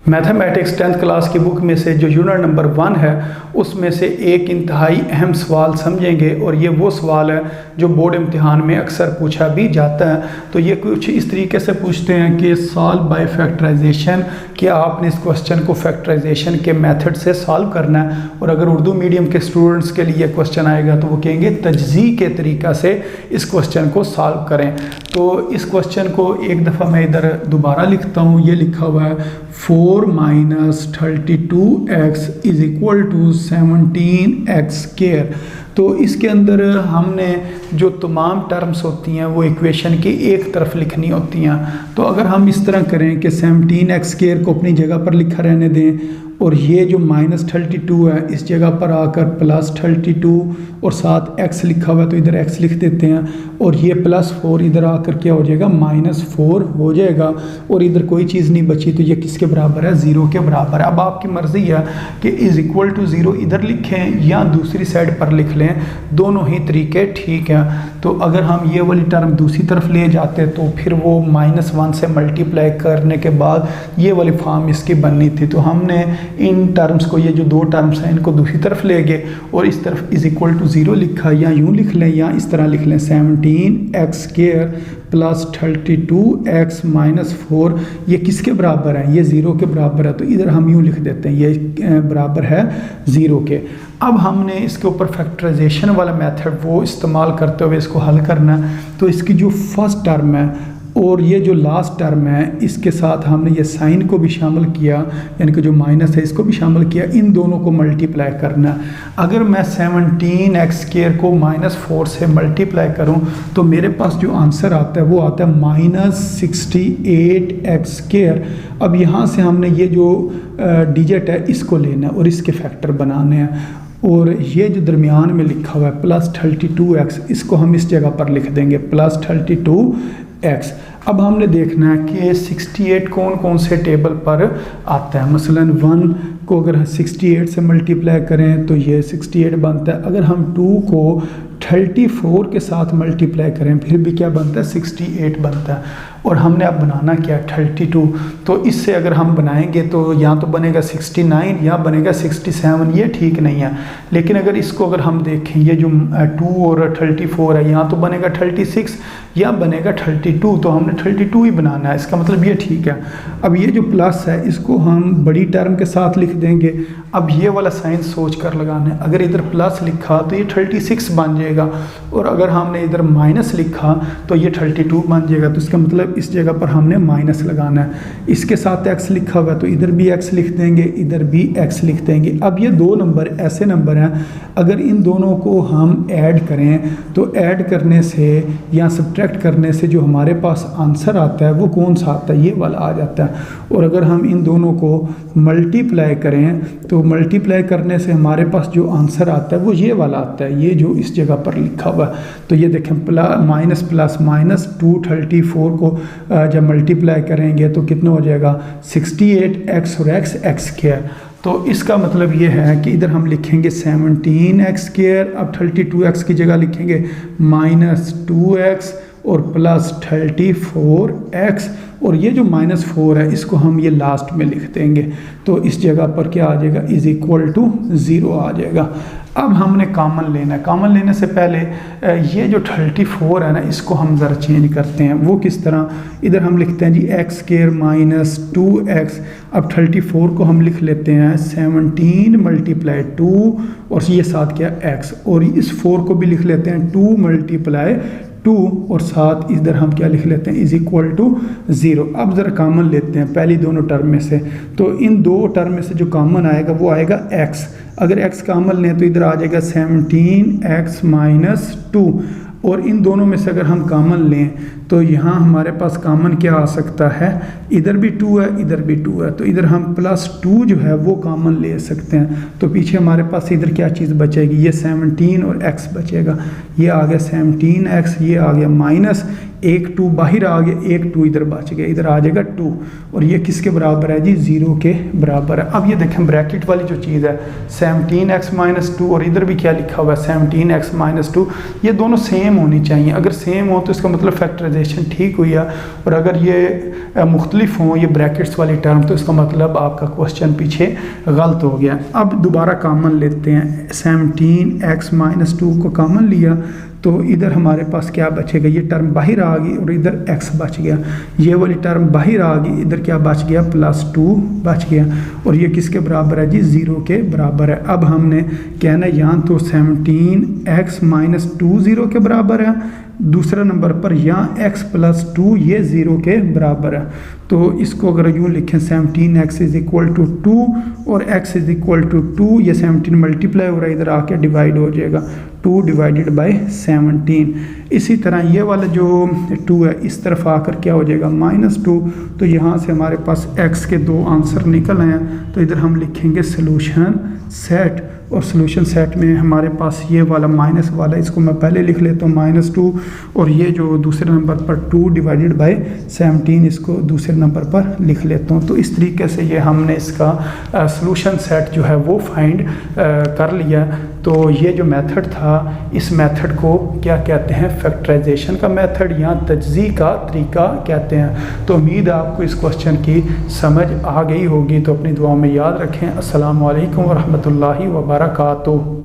Mathematics 10th class की book में से जो यूनिट नंबर 1 है उसमें से एक इंतहाई अहम सवाल समझेंगे और ये वो सवाल है जो बोर्ड इम्तिहान में अक्सर पूछा भी जाता है। तो ये कुछ इस तरीके से पूछते हैं कि सॉल्व बाय फैक्टराइजेशन, कि आपने इस क्वेश्चन को फैक्टराइजेशन के मेथड से सॉल्व करना है। और अगर उर्दू मीडियम के स्टूडेंट्स के लिए क्वेश्चन आएगा तो वो कहेंगे तजज़ी के तरीक़ा से इस क्वेश्चन को सॉल्व करें। तो इस क्वेश्चन को एक दफ़ा मैं इधर दोबारा लिखता हूँ। ये लिखा हुआ है 4 - 32x is equal to 17x square. तो इसके अंदर हमने जो तमाम टर्म्स होती हैं वो इक्वेशन की एक तरफ लिखनी होती हैं। तो अगर हम इस तरह करें कि 17x स्क्वायर को अपनी जगह पर लिखा रहने दें और ये जो -32 है इस जगह पर आकर +32 और साथ x लिखा हुआ है तो इधर x लिख देते हैं और ये +4 इधर आकर क्या हो जाएगा -4 हो जाएगा और इधर कोई चीज़ नहीं बची तो ये किसके बराबर है, 0 के बराबर है। अब आपकी मर्ज़ी है कि इज़ इक्वल टू 0 इधर लिखें या दूसरी साइड पर लिख लें, दोनों ही तरीके ठीक हैं। तो अगर हम ये वाली टर्म दूसरी तरफ ले जाते तो फिर वो -1 से मल्टीप्लाई करने के बाद ये वाली फॉर्म इसकी बननी थी। तो हमने इन टर्म्स को, ये जो दो टर्म्स हैं इनको दूसरी तरफ ले गए और इस तरफ इज़ इक्वल टू 0 लिखा, या यूँ लिख लें या इस तरह लिख लें 17x स्क्वायर प्लस 32x -4 ये किसके बराबर है, ये 0 के बराबर है। तो इधर हम यूँ लिख देते हैं ये बराबर है 0 के। अब हमने इसके ऊपर फैक्टराइजेशन वाला मेथड वो इस्तेमाल करते हुए इसको हल करना है। तो इसकी जो फर्स्ट टर्म है और ये जो लास्ट टर्म है इसके साथ हमने ये साइन को भी शामिल किया, यानी कि जो माइनस है इसको भी शामिल किया, इन दोनों को मल्टीप्लाई करना है। अगर मैं 17x स्क्वायर को -4 से मल्टीप्लाई करूं तो मेरे पास जो आंसर आता है वो आता है -68x स्क्वायर। अब यहाँ से हमने ये जो डिजिट है इसको लेना है और इसके फैक्टर बनाने हैं और ये जो दरमियान में लिखा हुआ है +32x इसको हम इस जगह पर लिख देंगे +32x। अब हमने देखना है कि 68 कौन कौन से टेबल पर आता है। मसलन 1 को अगर 68 से मल्टीप्लाई करें तो ये 68 बनता है। अगर हम 2 को 34 के साथ मल्टीप्लाई करें फिर भी क्या बनता है, 68 बनता है। और हमने अब बनाना क्या है, 32। तो इससे अगर हम बनाएंगे तो या तो बनेगा 69 या बनेगा 67, ये ठीक नहीं है। लेकिन अगर इसको अगर हम देखें ये जो 2 और 34 है यहाँ तो बनेगा 36 या बनेगा 32, तो हमने 32 ही बनाना है, इसका मतलब ये ठीक है। अब ये जो प्लस है इसको हम बड़ी टर्म के साथ लिख देंगे। अब ये वाला साइन सोच कर लगाना है, अगर इधर प्लस लिखा तो ये 36 बन जाएगा और अगर हमने इधर माइनस लिखा तो ये 32 बन जाएगा। तो इसका मतलब इस जगह पर हमने माइनस लगाना है। इसके साथ x लिखा हुआ है तो इधर भी x लिख देंगे, इधर भी x लिख देंगे। अब ये दो नंबर ऐसे नंबर हैं, अगर इन दोनों को हम ऐड करें तो ऐड करने से या सब्ट्रैक्ट करने से जो हमारे पास आंसर आता है वो कौन सा आता है, ये वाला आ जाता है। और अगर हम इन दोनों को मल्टीप्लाई करें तो मल्टीप्लाई करने से हमारे पास जो आंसर आता है वो ये वाला आता है, ये जो इस जगह पर लिखा हुआ है। तो ये देखें माइनस प्लस माइनस 234 को जब मल्टीप्लाई करेंगे तो कितना हो जाएगा 68x और x स्क्वायर। तो इसका मतलब ये है कि इधर हम लिखेंगे 17x स्क्वायर, अब 32x की जगह लिखेंगे -2x और +34x और ये जो -4 है इसको हम ये लास्ट में लिख देंगे। तो इस जगह पर क्या आ जाएगा, इज़ इक्वल टू 0 आ जाएगा। अब हमने कॉमन लेना है। कॉमन लेने से पहले ये जो 34 है ना इसको हम ज़रा चेंज करते हैं। वो किस तरह, इधर हम लिखते हैं जी x स्क्वायर -2x। अब 34 को हम लिख लेते हैं 17 × 2 और ये साथ क्या x, और इस 4 को भी लिख लेते हैं 2 × 2 और साथ इधर हम क्या लिख लेते हैं, इज़ इक्वल टू 0। अब ज़रा कॉमन लेते हैं पहली दोनों टर्म में से। तो इन दो टर्म में से जो कॉमन आएगा वो आएगा x। अगर x कॉमन लें तो इधर आ जाएगा 17x - 2 और इन दोनों में से अगर हम कॉमन लें तो यहाँ हमारे पास कॉमन क्या आ सकता है, इधर भी 2 है इधर भी 2 है, तो इधर हम +2 जो है वो कॉमन ले सकते हैं। तो पीछे हमारे पास इधर क्या चीज़ बचेगी, ये 17 और x बचेगा। ये आ गया 17x, ये आ गया माइनस, एक 2 बाहर आ गया, एक 2 इधर बच गया, इधर आ जाएगा 2, और ये किसके बराबर है जी, 0 के बराबर है। अब ये देखें ब्रैकेट वाली जो चीज़ है 17x-2, और इधर भी क्या लिखा हुआ है 17x-2, ये दोनों सेम होनी चाहिए। अगर सेम हो तो इसका मतलब फैक्टराइजेशन ठीक हुई है, और अगर ये मुख्तलिफ हों ये ब्रैकेट्स वाली टर्म, तो इसका मतलब आपका क्वेश्चन पीछे गलत हो गया। अब दोबारा कॉमन लेते हैं, 17x-2 को कॉमन लिया तो इधर हमारे पास क्या बचेगा, ये टर्म बाहर आ गई और इधर x बच गया, ये वाली टर्म बाहर आ गई, इधर क्या बच गया, +2 बच गया, और ये किसके बराबर है जी, 0 के बराबर है। अब हमने कहना है यहाँ तो 17x-2 0 के बराबर है, दूसरा नंबर पर यहाँ x+2 ये 0 के बराबर है। तो इसको अगर यूँ लिखें 17x = 2 और x = 2, ये 17 मल्टीप्लाई हो रहा है, इधर आके डिवाइड हो जाएगा, 2 / 17। इसी तरह ये वाला जो 2 है इस तरफ आकर क्या हो जाएगा, -2। तो यहाँ से हमारे पास x के 2 आंसर निकल आए हैं, तो इधर हम लिखेंगे सोल्यूशन सेट, और सोल्यूशन सेट में हमारे पास ये वाला माइनस वाला, इसको मैं पहले लिख लेता हूँ -2, और ये जो दूसरे नंबर पर 2 / 17 इसको दूसरे नंबर पर लिख लेता हूँ। तो इस तरीके से ये हमने इसका सोल्यूशन सेट जो है वो फाइंड कर लिया। तो ये जो मेथड था, इस मेथड को क्या कहते हैं, फैक्टराइजेशन का मेथड या तजज़ी का तरीका कहते हैं। तो उम्मीद है आपको इस क्वेश्चन की समझ आ गई होगी। तो अपनी दुआओं में याद रखें। अस्सलामु अलैकुम व रहमतुल्लाहि व बरकातुहू।